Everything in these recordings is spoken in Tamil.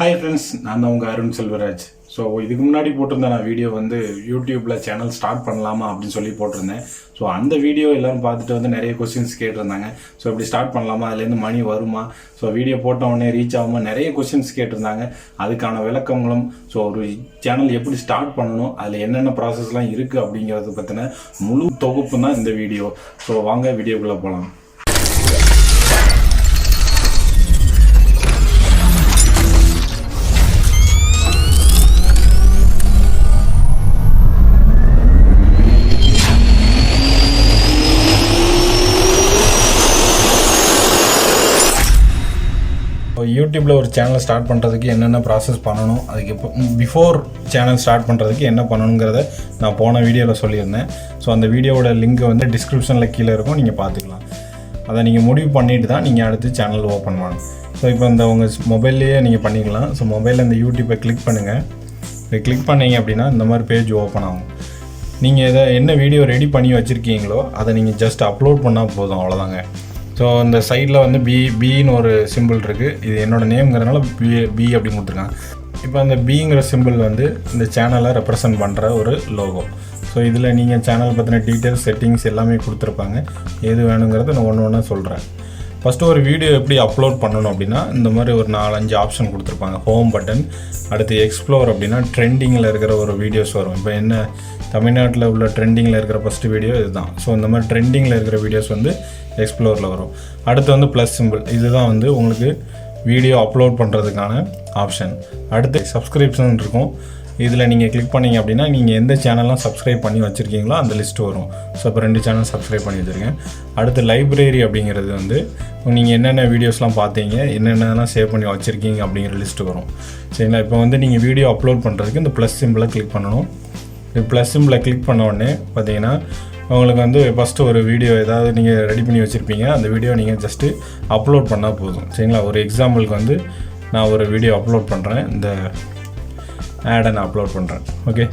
ஹாய் ஃப்ரெண்ட்ஸ், நான் தான் உங்கள் அருண் செல்வராஜ். ஸோ இதுக்கு முன்னாடி போட்டிருந்தேன் நான் வீடியோ யூடியூப்பில் சேனல் ஸ்டார்ட் பண்ணலாமா அப்படின்னு சொல்லி போட்டிருந்தேன். ஸோ அந்த வீடியோ எல்லோரும் பார்த்துட்டு நிறைய கொஸ்டின்ஸ் கேட்டிருந்தாங்க. ஸோ இப்படி ஸ்டார்ட் பண்ணலாமா, அதுலேருந்து மணி வருமா, ஸோ வீடியோ போட்ட உடனே ரீச் ஆகுமா, நிறைய கொஸ்டின்ஸ் கேட்டிருந்தாங்க. அதுக்கான விளக்கங்களும், ஸோ ஒரு சேனல் எப்படி ஸ்டார்ட் பண்ணணும், அதில் என்னென்ன ப்ராசஸ்லாம் இருக்குது அப்படிங்கிறத பற்றின முழு தொகுப்பு தான் இந்த வீடியோ. ஸோ வாங்க வீடியோக்குள்ளே போகலாம். யூடியூப்பில் ஒரு சேனல் ஸ்டார்ட் பண்ணுறதுக்கு என்னென்ன ப்ராசஸ் பண்ணணும், அதுக்கு இப்போ பிஃபோர் சேனல் ஸ்டார்ட் பண்ணுறதுக்கு என்ன பண்ணணுங்கிறத நான் போன வீடியோவில் சொல்லியிருந்தேன். ஸோ அந்த வீடியோவோட லிங்க் டிஸ்கிரிப்ஷனில் கீழே இருக்கும், நீங்கள் பார்த்துக்கலாம். அதை நீங்கள் முடிவு பண்ணிவிட்டு தான் நீங்கள் அடுத்து சேனல் ஓப்பன் பண்ணணும். ஸோ இப்போ உங்கள் மொபைல்லையே நீங்கள் பண்ணிக்கலாம். ஸோ மொபைலில் இந்த யூடியூப்பை கிளிக் பண்ணுங்கள். இதை கிளிக் பண்ணிங்க அப்படின்னா இந்த மாதிரி பேஜ் ஓப்பன் ஆகும். நீங்கள் என்ன வீடியோ ரெடி பண்ணி வச்சுருக்கீங்களோ அதை நீங்கள் ஜஸ்ட் அப்லோட் பண்ணால் போதும், அவ்வளோதாங்க. ஸோ இந்த சைடில் பின்னு ஒரு சிம்பிள் இருக்குது. இது என்னோடய நேம்ங்கிறதுனால பி அப்படின்னு கொடுத்துருக்காங்க. இப்போ அந்த பிங்கிற சிம்பிள் இந்த சேனலை ரெப்ரசன்ட் பண்ணுற ஒரு லோகோ. ஸோ இதில் நீங்கள் சேனல் பற்றின டீட்டெயில்ஸ், செட்டிங்ஸ் எல்லாமே கொடுத்துருப்பாங்க. எது வேணுங்கிறத நான் ஒன்று ஒன்றா சொல்கிறேன். ஃபஸ்ட்டு ஒரு வீடியோ எப்படி அப்லோட் பண்ணணும் அப்படின்னா இந்த மாதிரி ஒரு 4-5 ஆப்ஷன் கொடுத்துருப்பாங்க. ஹோம் பட்டன், அடுத்து எக்ஸ்ப்ளோர் அப்படின்னா ட்ரெண்டிங்கில் இருக்கிற ஒரு வீடியோஸ் வரும். இப்போ என்ன தமிழ்நாட்டில் உள்ள ட்ரெண்டிங்கில் இருக்கிற ஃபஸ்ட்டு வீடியோ இதுதான். ஸோ இந்த மாதிரி ட்ரெண்டிங்கில் இருக்கிற வீடியோஸ் எக்ஸ்ப்ளோரில் வரும். அடுத்து ப்ளஸ் சிம்பிள், இதுதான் உங்களுக்கு வீடியோ அப்லோட் பண்ணுறதுக்கான ஆப்ஷன். அடுத்து சப்ஸ்கிரிப்ஷன் இருக்கும். இதில் நீங்கள் கிளிக் பண்ணிங்க அப்படின்னா நீங்கள் எந்த சேனல்லாம் சப்ஸ்கிரைப் பண்ணி வச்சுருக்கீங்களோ அந்த லிஸ்ட்டு வரும். ஸோ இப்போ 2 சேனல் சப்ஸ்கிரைப் பண்ணி வச்சுருக்கேன். அடுத்து லைப்ரரி அப்படிங்கிறது நீங்கள் என்னென்ன வீடியோஸ்லாம் பார்த்தீங்க, என்னென்னலாம் சேவ் பண்ணி வச்சுருக்கீங்க அப்படிங்கிற லிஸ்ட்டு வரும். சரிங்களா? இப்போ நீங்கள் வீடியோ அப்லோட் பண்ணுறதுக்கு இந்த ப்ளஸ் சிம்பிளை கிளிக் பண்ணணும். இது ப்ளஸ் சிம்பிளை கிளிக் பண்ண உடனே பார்த்தீங்கன்னா உங்களுக்கு ஃபஸ்ட்டு ஒரு வீடியோ ஏதாவது நீங்கள் ரெடி பண்ணி வச்சுருப்பீங்க. அந்த வீடியோ நீங்கள் ஜஸ்ட்டு அப்லோட் பண்ணால் போதும். சரிங்களா? ஒரு எக்ஸாம்பிளுக்கு நான் ஒரு வீடியோ அப்லோட் பண்ணுறேன். இந்த ஆடை நான் அப்லோட் பண்ணுறேன். ஓகே.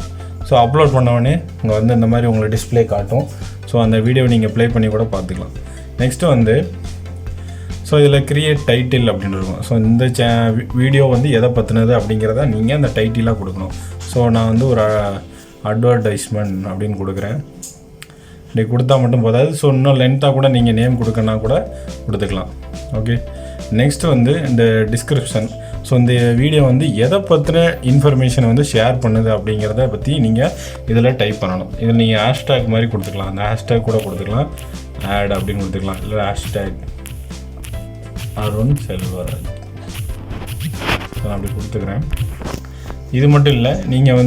ஸோ அப்லோட் பண்ண உடனே இங்கே இந்த மாதிரி உங்களுக்கு டிஸ்பிளே காட்டும். ஸோ அந்த வீடியோ நீங்கள் ப்ளே பண்ணி கூட பார்த்துக்கலாம். நெக்ஸ்ட்டு ஸோ இதில் கிரியேட் டைட்டில் அப்படின்னு இருக்கும். ஸோ இந்த வீடியோ எதை பற்றினது அப்படிங்கிறத நீங்கள் அந்த டைட்டிலாக கொடுக்கணும். ஸோ நான் ஒரு அட்வர்டைஸ்மெண்ட் அப்படின்னு கொடுக்குறேன். இப்படி கொடுத்தா மட்டும் போதாது. ஸோ இன்னும் லென்த்தாக கூட நீங்கள் நேம் கொடுக்கணுன்னா கூட கொடுத்துக்கலாம். ஓகே. நெக்ஸ்ட்டு இந்த டிஸ்கிரிப்ஷன். ஸோ இந்த வீடியோ எதை பற்றின இன்ஃபர்மேஷன் ஷேர் பண்ணுது அப்படிங்கிறத பற்றி நீங்கள் இதில் டைப் பண்ணணும். இதில் நீங்கள் ஹேஷ்டேக் மாதிரி கொடுத்துக்கலாம். அந்த ஹேஷ்டேக் கூட கொடுத்துக்கலாம். ஆட் அப்படின்னு கொடுத்துக்கலாம். இல்லை ஹேஷ்டேக் arun selvaraj நான் அப்படி கொடுத்துக்கிறேன். இது மட்டும் இல்லை, நீங்கள்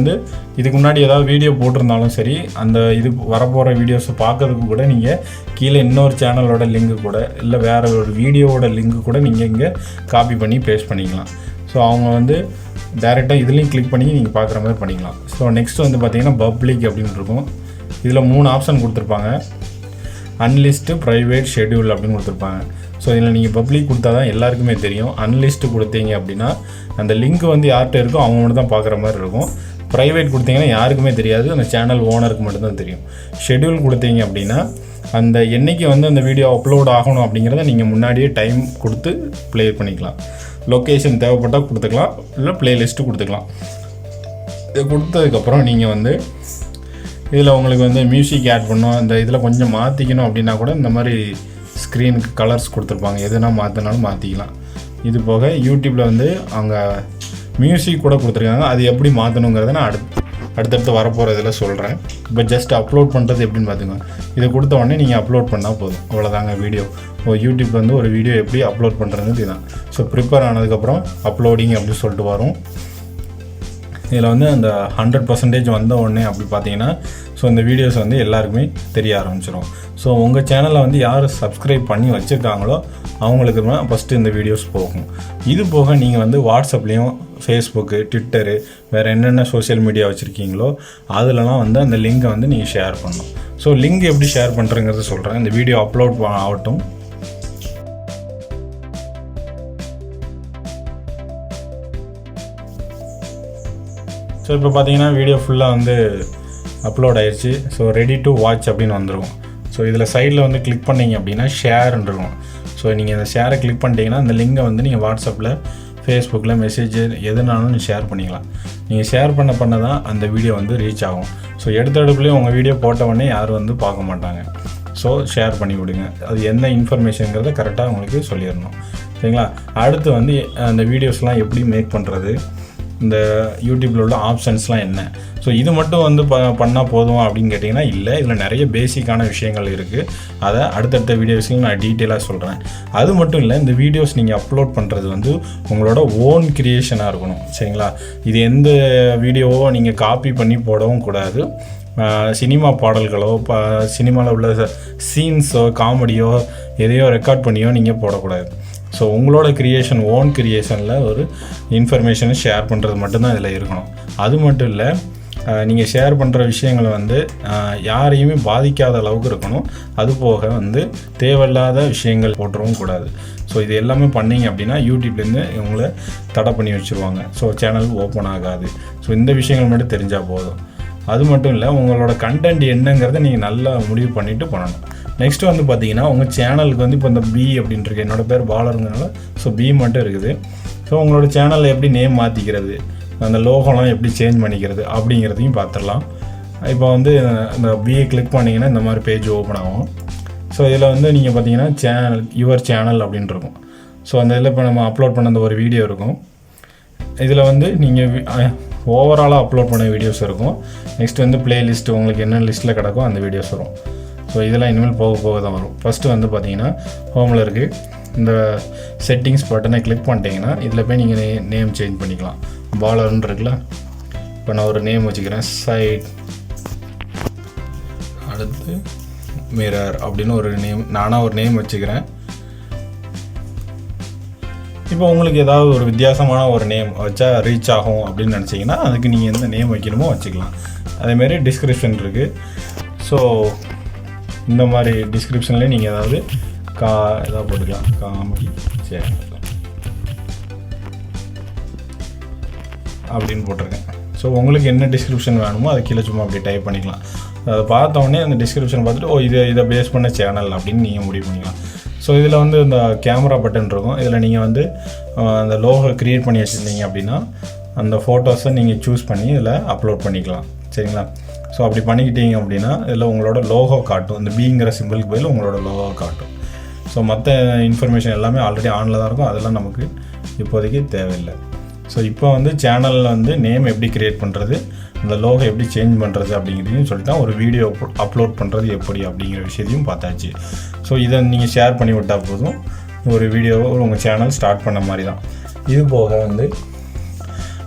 இதுக்கு முன்னாடி ஏதாவது வீடியோ போட்டிருந்தாலும் சரி, அந்த இது வரப்போகிற வீடியோஸை பார்க்கறதுக்கு கூட நீங்கள் கீழே இன்னொரு சேனலோட லிங்க்கு கூட, இல்லை வேறு ஒரு வீடியோவோட லிங்க்கு கூட நீங்கள் இங்கே காப்பி பண்ணி பேஸ்ட் பண்ணிக்கலாம். ஸோ அவங்க டைரெக்டாக இதுலேயும் கிளிக் பண்ணி நீங்கள் பார்க்குற மாதிரி பண்ணிக்கலாம். ஸோ நெக்ஸ்ட்டு பார்த்தீங்கன்னா பப்ளிக் அப்படின்னு இருக்கும். இதில் 3 ஆப்ஷன் கொடுத்துருப்பாங்க. அன்லிஸ்ட்டு, ப்ரைவேட், ஷெட்யூல் அப்படின்னு கொடுத்துருப்பாங்க. ஸோ இதில் நீங்கள் பப்ளிக் கொடுத்தா தான் எல்லாருக்குமே தெரியும். அன்லிஸ்ட்டு கொடுத்தீங்க அப்படின்னா அந்த லிங்க் யார்கிட்ட இருக்கோ அவங்க மட்டும் தான் பார்க்குற மாதிரி இருக்கும். ப்ரைவேட் கொடுத்தீங்கன்னா யாருக்குமே தெரியாது, அந்த சேனல் ஓனருக்கு மட்டும்தான் தெரியும். ஷெட்யூல் கொடுத்தீங்க அப்படின்னா அந்த என்றைக்கு அந்த வீடியோ அப்லோட் ஆகணும் அப்படிங்கிறத நீங்கள் முன்னாடியே டைம் கொடுத்து ப்ளே பண்ணிக்கலாம். லொக்கேஷன் தேவைப்பட்டால் கொடுத்துக்கலாம், இல்லை ப்ளேலிஸ்ட்டு கொடுத்துக்கலாம். இது கொடுத்ததுக்கப்புறம் நீங்கள் இதில் உங்களுக்கு மியூசிக் ஆட் பண்ணணும், இந்த இதில் கொஞ்சம் மாற்றிக்கணும் அப்படின்னா கூட இந்த மாதிரி ஸ்க்ரீனுக்கு கலர்ஸ் கொடுத்துருப்பாங்க. எதுனா மாற்றினாலும் மாற்றிக்கலாம். இது போக யூடியூப்பில் அவங்க மியூசிக் கூட கொடுத்துருக்காங்க. அது எப்படி மாற்றணுங்கிறத நான் அடுத்தடுத்து வரப்போகிற இதில் சொல்கிறேன். இப்போ ஜஸ்ட் அப்லோட் பண்ணுறது எப்படின்னு பார்த்துக்கோங்க. இதை கொடுத்த உடனே நீங்கள் அப்லோட் பண்ணால் போதும், அவ்வளோதாங்க வீடியோ. யூடியூப்பில் ஒரு வீடியோ எப்படி அப்லோட் பண்ணுறது இதுதான். ஸோ ப்ரிப்பேர் ஆனதுக்கப்புறம் அப்லோடிங் அப்படின்னு சொல்லிட்டு வரும். இதில் அந்த 100% வந்த உடனே அப்படி பார்த்தீங்கன்னா ஸோ இந்த வீடியோஸ் எல்லாருக்குமே தெரிய ஆரம்பிச்சிடும். ஸோ உங்கள் சேனலை யார் சப்ஸ்கிரைப் பண்ணி வச்சுருக்காங்களோ அவங்களுக்கு தான் ஃபஸ்ட்டு இந்த வீடியோஸ் போகும். இது போக நீங்கள் வாட்ஸ்அப்லேயும், ஃபேஸ்புக்கு, ட்விட்டரு, வேறு என்னென்ன சோஷியல் மீடியா வச்சுருக்கீங்களோ அதிலலாம் அந்த லிங்கை நீங்கள் ஷேர் பண்ணணும். ஸோ லிங்க் எப்படி ஷேர் பண்ணுறங்கிறத சொல்கிறேன். இந்த வீடியோ அப்லோட் ஆகட்டும். ஸோ இப்போ பார்த்தீங்கன்னா வீடியோ ஃபுல்லாக அப்லோட் ஆயிடுச்சு. ஸோ ரெடி டு வாட்ச் அப்படின்னு வந்துடும். ஸோ இதில் சைடில் கிளிக் பண்ணிங்க அப்படின்னா ஷேர்ன்னு இருக்கும். ஸோ நீங்கள் இந்த ஷேரை கிளிக் பண்ணிட்டீங்கன்னா அந்த லிங்கை நீங்கள் வாட்ஸ்அப்பில், ஃபேஸ்புக்கில் மெசேஜ் எதுனாலும் ஷேர் பண்ணிக்கலாம். நீங்கள் ஷேர் பண்ண தான் அந்த வீடியோ வந்து ரீச் ஆகும். ஸோ எடுத்தடுப்புலேயும் உங்கள் வீடியோ போட்டவுடனே யாரும் வந்து பார்க்க மாட்டாங்க. ஸோ ஷேர் பண்ணி விடுங்க. அது என்ன இன்ஃபர்மேஷனுங்கிறத கரெக்டாக உங்களுக்கு சொல்லிடணும். சரிங்களா? அடுத்து வந்து அந்த வீடியோஸ்லாம் எப்படி மேக் பண்ணுறது, இந்த யூடியூப்பில் உள்ள ஆப்ஷன்ஸ்லாம் என்ன. ஸோ இது மட்டும் வந்து பண்ணால் போதும் அப்படின்னு கேட்டிங்கன்னா இல்லை, இதில் நிறைய பேசிக்கான விஷயங்கள் இருக்குது. அதை அடுத்தடுத்த வீடியோஸ்லையும் நான் டீட்டெயிலாக சொல்கிறேன். அது மட்டும் இல்லை, இந்த வீடியோஸ் நீங்கள் அப்லோட் பண்ணுறது வந்து உங்களோட ஓன் கிரியேஷனாக இருக்கணும். சரிங்களா? இது எந்த வீடியோவோ நீங்கள் காப்பி பண்ணி போடவும் கூடாது. சினிமா பாடல்களோ சினிமாவில் உள்ள சீன்ஸோ காமெடியோ எதையோ ரெக்கார்ட் பண்ணியோ நீங்கள் போடக்கூடாது. ஸோ உங்களோட க்ரியேஷன், ஓன் க்ரியேஷனில் ஒரு இன்ஃபர்மேஷனை ஷேர் பண்ணுறது மட்டும்தான் இதில் இருக்கணும். அது மட்டும் இல்லை, நீங்கள் ஷேர் பண்ணுற விஷயங்களை வந்து யாரையுமே பாதிக்காத அளவுக்கு இருக்கணும். அதுபோக வந்து தேவையில்லாத விஷயங்கள் போட்டுறவும் கூடாது. ஸோ இது எல்லாமே பண்ணிங்க அப்படின்னா யூடியூப்லேருந்து இவங்களை தடை பண்ணி வச்சுருவாங்க. ஸோ சேனல் ஓப்பன் ஆகாது. ஸோ இந்த விஷயங்கள் மட்டும் தெரிஞ்சால் போதும். அது மட்டும் இல்லை, உங்களோட கண்டென்ட் என்னங்கிறத நீங்கள் நல்லா முடிவு பண்ணிவிட்டு பண்ணணும். நெக்ஸ்ட்டு வந்து பார்த்தீங்கன்னா, உங்கள் சேனலுக்கு வந்து இப்போ இந்த பி அப்படின்ட்டு என்னோடய பேர் பாலருங்கனால ஸோ பி மட்டும் இருக்குது. ஸோ உங்களோட சேனலில் எப்படி நேம் மாற்றிக்கிறது, அந்த லோகோலாம் எப்படி சேஞ்ச் பண்ணிக்கிறது அப்படிங்கிறதையும் பார்த்துடலாம். இப்போ வந்து இந்த பிஏ கிளிக் பண்ணிங்கன்னா இந்த மாதிரி பேஜ் ஓப்பன் ஆகும். ஸோ இதில் வந்து நீங்கள் பார்த்தீங்கன்னா யுவர் சேனல் அப்படின்ட்டு இருக்கும். ஸோ அந்த இதில் இப்போ நம்ம அப்லோட் பண்ண அந்த ஒரு வீடியோ இருக்கும். இதில் வந்து நீங்கள் ஓவராலாக அப்லோட் பண்ண வீடியோஸ் இருக்கும். நெக்ஸ்ட் வந்து ப்ளேலிஸ்ட் உங்களுக்கு என்ன லிஸ்ட்டில் கிடக்கோ அந்த வீடியோஸ் வரும். ஸோ இதெல்லாம் இனிமேல் போக தான் வரும். ஃபஸ்ட்டு வந்து பார்த்தீங்கன்னா ஹோமில் இருக்குது, இந்த செட்டிங்ஸ் பட்டனை கிளிக் பண்ணிட்டீங்கன்னா இதில் போய் நீங்கள் நேம் சேஞ்ச் பண்ணிக்கலாம். பாலர்ன்னு இருக்குல்ல, இப்போ நான் ஒரு நேம் வச்சுக்கிறேன், சைட், அடுத்து மிரர் அப்படின்னு ஒரு நேம், நானாக ஒரு நேம் வச்சுக்கிறேன். இப்போ உங்களுக்கு ஏதாவது ஒரு வித்தியாசமான ஒரு நேம் வச்சா ரீச் ஆகும் அப்படின்னு நினச்சிங்கன்னா அதுக்கு நீங்கள் எந்த நேம் வைக்கணுமோ வச்சுக்கலாம். அதேமாரி டிஸ்கிரிப்ஷன் இருக்குது. ஸோ இந்த மாதிரி டிஸ்கிரிப்ஷன்லேயே நீங்கள் ஏதாவது எதாவது போட்டுக்கலாம், காமெடி சேனல் அப்படின்னு போட்டிருக்கேன். ஸோ உங்களுக்கு என்ன டிஸ்கிரிப்ஷன் வேணுமோ அதை கீழே சும்மா அப்படி டைப் பண்ணிக்கலாம். அதை பார்த்தோடனே அந்த டிஸ்கிரிப்ஷன் பார்த்துட்டு இதை பேஸ் பண்ண சேனல் அப்படின்னு நீங்கள் முடிவு பண்ணிக்கலாம். ஸோ இதில் வந்து இந்த கேமரா பட்டன் இருக்கும். இதில் நீங்கள் வந்து அந்த லோகோ க்ரியேட் பண்ணி வச்சுருந்தீங்க அப்படின்னா அந்த ஃபோட்டோஸை நீங்கள் சூஸ் பண்ணி இதில் அப்லோட் பண்ணிக்கலாம். சரிங்களா? ஸோ அப்படி பண்ணிக்கிட்டீங்க அப்படின்னா இதில் உங்களோட லோகோ காட்டும். இந்த பிங்கிற சிம்பிளுக்கு பதில் உங்களோட லோகோ காட்டும். ஸோ மற்ற இன்ஃபர்மேஷன் எல்லாமே ஆல்ரெடி ஆனில் தான் இருக்கும். அதெல்லாம் நமக்கு இப்போதைக்கு தேவையில்லை. ஸோ இப்போ வந்து சேனலில் வந்து நேம் எப்படி க்ரியேட் பண்ணுறது, அந்த லோகோ எப்படி சேஞ்ச் பண்ணுறது அப்படிங்கிறதையும் சொல்லிட்டா, ஒரு வீடியோ அப்லோட் பண்ணுறது எப்படி அப்படிங்கிற விஷயத்தையும் பார்த்தாச்சு. ஸோ இதை நீங்கள் ஷேர் பண்ணி விட்டால் போதும், ஒரு வீடியோவை உங்கள் சேனல் ஸ்டார்ட் பண்ண மாதிரி தான். இது போக வந்து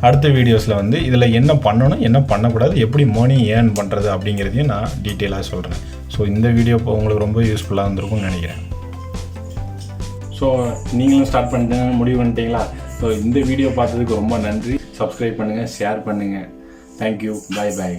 அடுத்த வீடியோஸில் வந்து இதில் என்ன பண்ணணும், என்ன பண்ணக்கூடாது, எப்படி மணி ஏர்ன் பண்ணுறது அப்படிங்கிறதையும் நான் டீட்டெயிலாக சொல்கிறேன். ஸோ இந்த வீடியோ உங்களுக்கு ரொம்ப யூஸ்ஃபுல்லாக இருந்திருக்கும்னு நினைக்கிறேன். ஸோ நீங்களும் ஸ்டார்ட் பண்ணிட்டு முடிவு பண்ணிட்டீங்களா? ஸோ இந்த வீடியோ பார்த்ததுக்கு ரொம்ப நன்றி. சப்ஸ்கிரைப் பண்ணுங்கள், ஷேர் பண்ணுங்கள். தேங்க்யூ. பாய் பாய்.